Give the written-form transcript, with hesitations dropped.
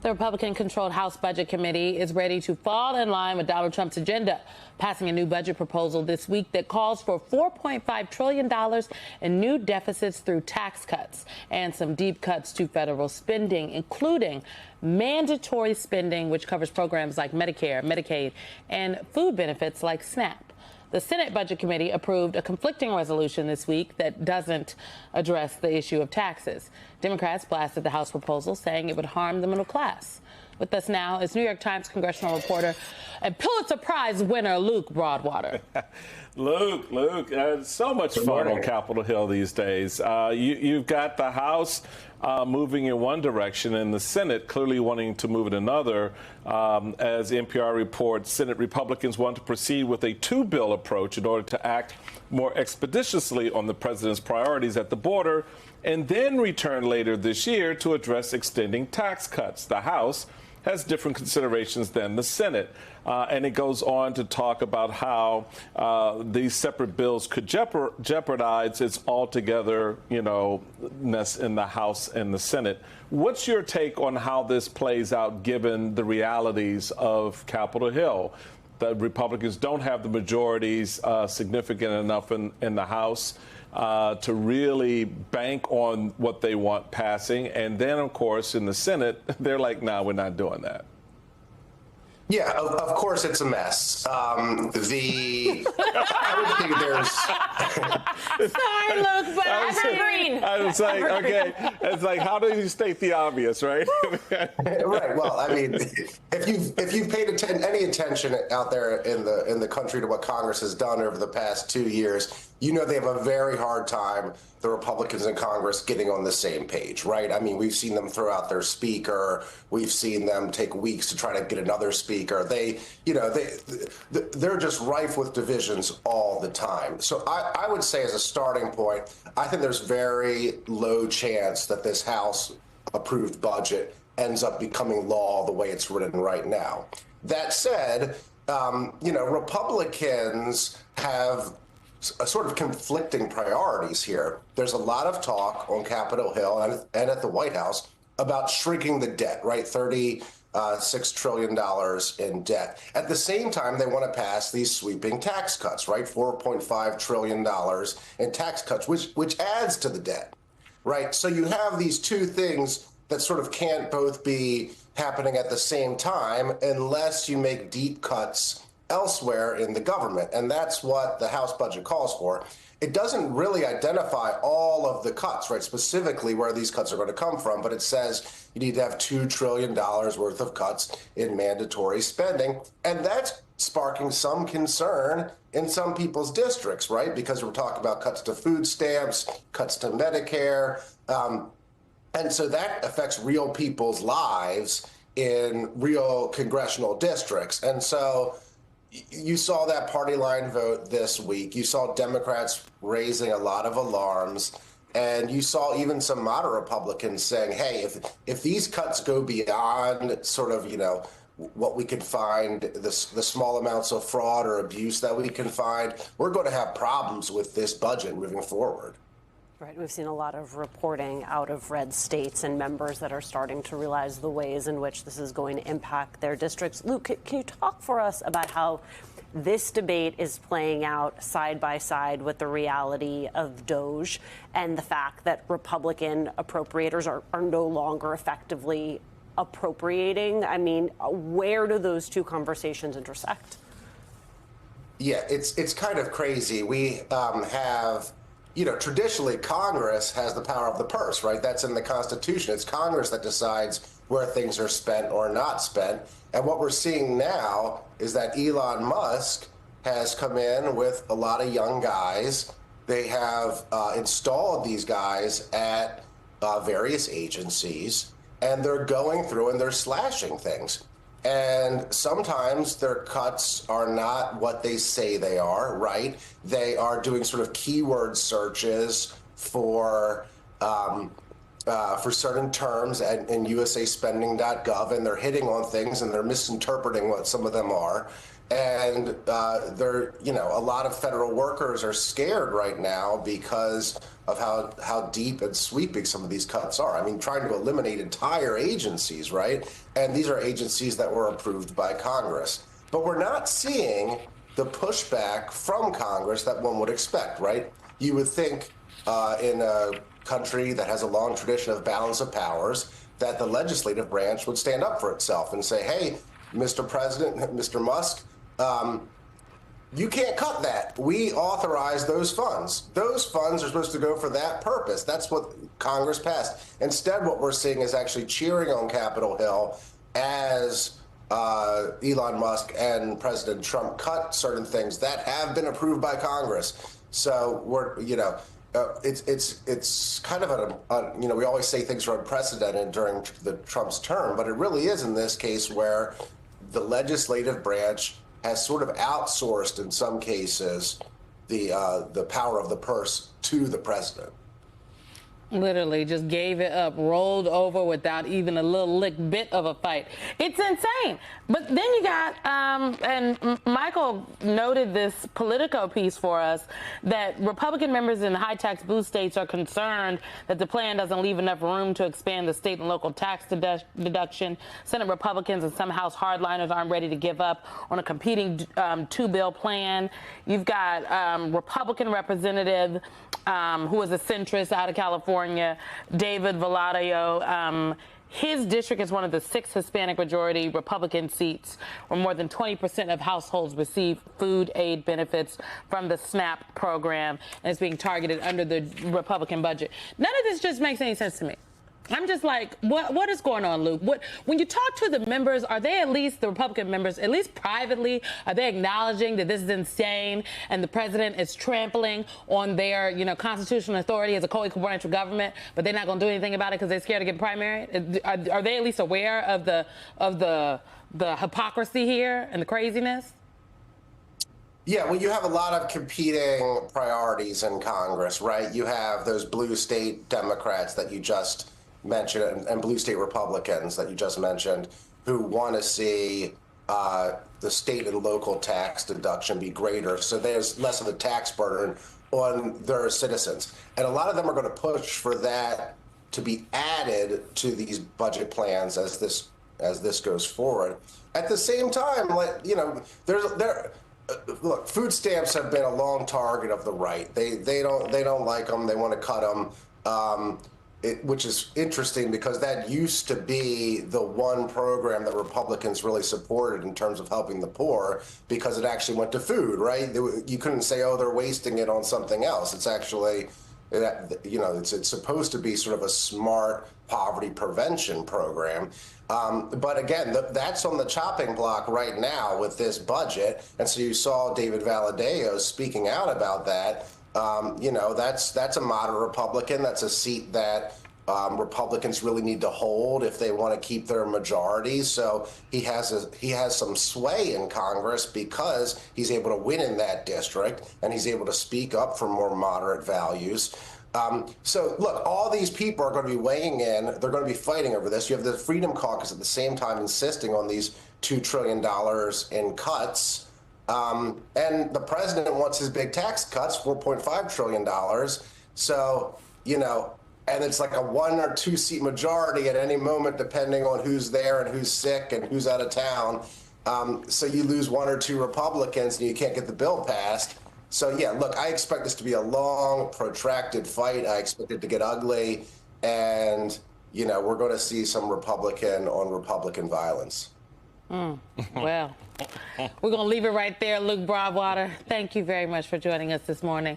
The Republican-controlled House Budget Committee is ready to fall in line with Donald Trump's agenda, passing a new budget proposal this week that calls for $4.5 trillion in new deficits through tax cuts and some deep cuts to federal spending, including mandatory spending, which covers programs like Medicare, Medicaid, and food benefits like SNAP. The Senate Budget Committee approved a conflicting resolution this week that doesn't address the issue of taxes. Democrats blasted the House proposal, saying it would harm the middle class. With us now is New York Times congressional reporter and Pulitzer Prize winner Luke Broadwater. Luke, so much fun on Capitol Hill these days. You've got the House moving in one direction and the Senate clearly wanting to move in another. As NPR reports, Senate Republicans want to proceed with a two-bill approach in order to act more expeditiously on the president's priorities at the border and then return later this year to address extending tax cuts. The House has different considerations than the Senate. And it goes on to talk about how these separate bills could jeopardize its altogether, ness in the House and the Senate. What's your take on how this plays out given the realities of Capitol Hill? The Republicans don't have the majorities significant enough in the House to really bank on what they want passing. And then, of course, in the Senate, they're like, no, we're not doing that. Yeah, of course it's a mess. I would think there's. Sorry, Luke, but I was like, okay, it's like, how do you state the obvious, right? Right. Well, I mean, if you've paid any attention out there in the country to what Congress has done over the past 2 years, they have a very hard time, the Republicans in Congress, getting on the same page, right? I mean, we've seen them throw out their speaker. We've seen them take weeks to try to get another speaker. They're just rife with divisions all the time. So I would say, as a starting point, I think there's very low chance that this House approved budget ends up becoming law the way it's written right now. That said, Republicans have a sort of conflicting priorities here. There's a lot of talk on Capitol Hill and at the White House about shrinking the debt, right? $36 trillion in debt. At the same time, they want to pass these sweeping tax cuts, right? $4.5 trillion in tax cuts, which adds to the debt, right? So you have these two things that sort of can't both be happening at the same time unless you make deep cuts elsewhere in the government. And that's what the House budget calls for. It doesn't really identify all of the cuts, right, specifically where these cuts are going to come from, but it says you need to have $2 trillion worth of cuts in mandatory spending. And that's sparking some concern in some people's districts, right, because we're talking about cuts to food stamps, cuts to Medicare. And so that affects real people's lives in real congressional districts. And so you saw that party line vote this week. You saw Democrats raising a lot of alarms, and you saw even some moderate Republicans saying, hey, if these cuts go beyond sort of, what we could find, the small amounts of fraud or abuse that we can find, we're going to have problems with this budget moving forward. Right. We've seen a lot of reporting out of red states and members that are starting to realize the ways in which this is going to impact their districts. Luke, can you talk for us about how this debate is playing out side by side with the reality of DOGE and the fact that Republican appropriators are no longer effectively appropriating? I mean, where do those two conversations intersect? Yeah, it's kind of crazy. We have... traditionally, Congress has the power of the purse, right? That's in the Constitution. It's Congress that decides where things are spent or not spent. And what we're seeing now is that Elon Musk has come in with a lot of young guys. They have installed these guys at various agencies, and they're going through and they're slashing things. And sometimes their cuts are not what they say they are, right? They are doing sort of keyword searches for certain terms in usaspending.gov, and they're hitting on things and they're misinterpreting what some of them are. And a lot of federal workers are scared right now because of how deep and sweeping some of these cuts are. I mean, trying to eliminate entire agencies, right? And these are agencies that were approved by Congress. But we're not seeing the pushback from Congress that one would expect, right? You would think in a country that has a long tradition of balance of powers that the legislative branch would stand up for itself and say, hey, Mr. President, Mr. Musk, you can't cut that. We authorize those funds. Those funds are supposed to go for that purpose. That's what Congress passed. Instead, what we're seeing is actually cheering on Capitol Hill as Elon Musk and President Trump cut certain things that have been approved by Congress. So we're, it's kind of we always say things are unprecedented during the Trump's term, but it really is in this case where the legislative branch has sort of outsourced in some cases the power of the purse to the president. Literally just gave it up, rolled over without even a little bit of a fight. It's insane. But then you got, and Michael noted this Politico piece for us, that Republican members in high tax blue states are concerned that the plan doesn't leave enough room to expand the state and local tax deduction. Senate Republicans and some House hardliners aren't ready to give up on a competing two-bill plan. You've got Republican Representative who is a centrist out of California, David Valadao. His district is one of the 6 Hispanic majority Republican seats where more than 20% of households receive food aid benefits from the SNAP program, and it's being targeted under the Republican budget. None of this just makes any sense to me. I'm just like, what is going on, Luke? When you talk to the members, are they, at least the Republican members, at least privately, are they acknowledging that this is insane and the president is trampling on their, constitutional authority as a co-equal branch of government, but they're not going to do anything about it because they're scared to get primary? Are they at least aware of the hypocrisy here and the craziness? Yeah, well, you have a lot of competing priorities in Congress, right? You have those blue state Democrats that you just mentioned and blue state Republicans that you just mentioned who want to see the state and local tax deduction be greater, so there's less of a tax burden on their citizens. And a lot of them are going to push for that to be added to these budget plans as this goes forward. At the same time, look, food stamps have been a long target of the right. They don't like them. They want to cut them. Which is interesting because that used to be the one program that Republicans really supported in terms of helping the poor because it actually went to food, right? You couldn't say, oh, they're wasting it on something else. It's actually, it's supposed to be sort of a smart poverty prevention program. But again, that's on the chopping block right now with this budget. And so you saw David Valadao speaking out about that. That's a moderate Republican. That's a seat that Republicans really need to hold if they want to keep their majority. So he has some sway in Congress because he's able to win in that district and he's able to speak up for more moderate values. So look, all these people are going to be weighing in. They're going to be fighting over this. You have the Freedom Caucus at the same time insisting on these $2 trillion in cuts. And the president wants his big tax cuts, $4.5 trillion. So, and it's like a 1 or 2 seat majority at any moment, depending on who's there and who's sick and who's out of town. So you lose 1 or 2 Republicans and you can't get the bill passed. So, yeah, look, I expect this to be a long, protracted fight. I expect it to get ugly. And, we're going to see some Republican on Republican violence. Well, we're going to leave it right there. Luke Broadwater, thank you very much for joining us this morning.